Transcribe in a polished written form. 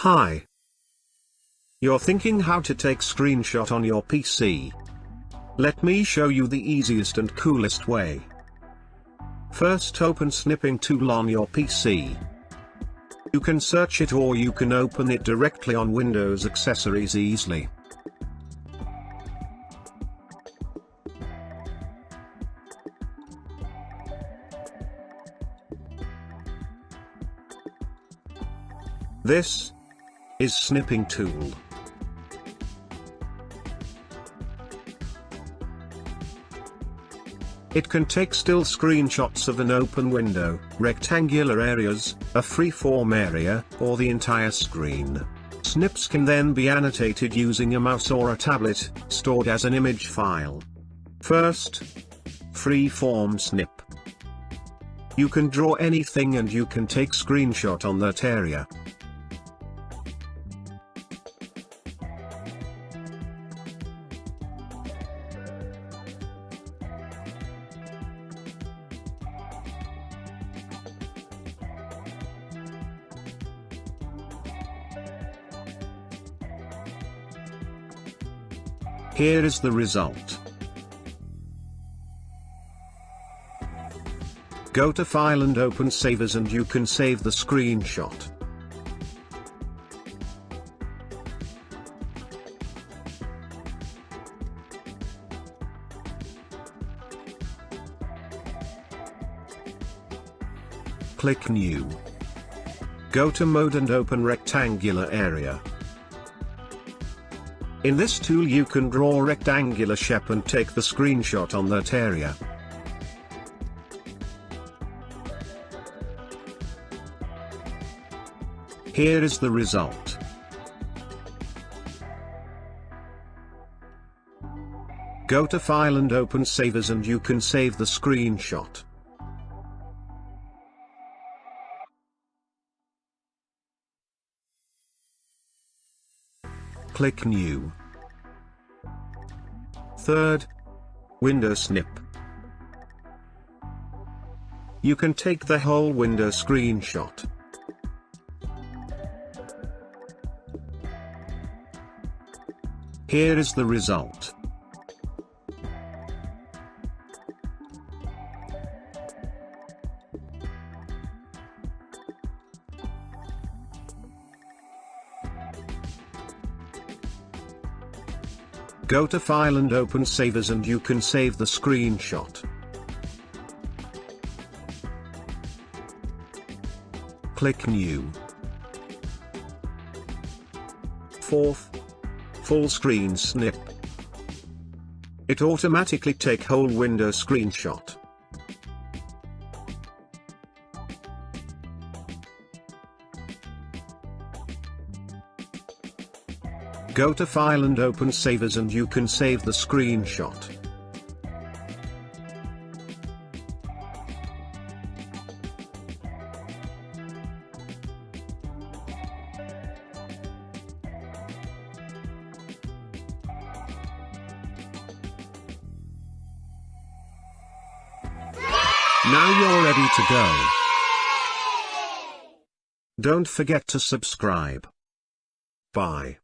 Hi. You're thinking how to take screenshot on your PC. Let me show you the easiest and coolest way. First, open Snipping Tool on your PC. You can search it or you can open it directly on Windows accessories easily. This is Snipping Tool. It can take still screenshots of an open window, rectangular areas, a free-form area, or the entire screen. Snips can then be annotated using a mouse or a tablet, stored as an image file. First, free-form snip. You can draw anything and you can take screenshot on that area. Here is the result. Go to File and open Save As and you can save the screenshot. Click New. Go to Mode and open Rectangular Area. In this tool you can draw a rectangular shape and take the screenshot on that area. Here is the result. Go to File and open Save As and you can save the screenshot. Click New. Third, window snip. You can take the whole window screenshot. Here is the result. Go to File and open Save As and you can save the screenshot. Click New. Fourth, full screen snip. It automatically take whole window screenshot. Go to File and open Save As and you can save the screenshot. Now you're ready to go. Don't forget to subscribe. Bye.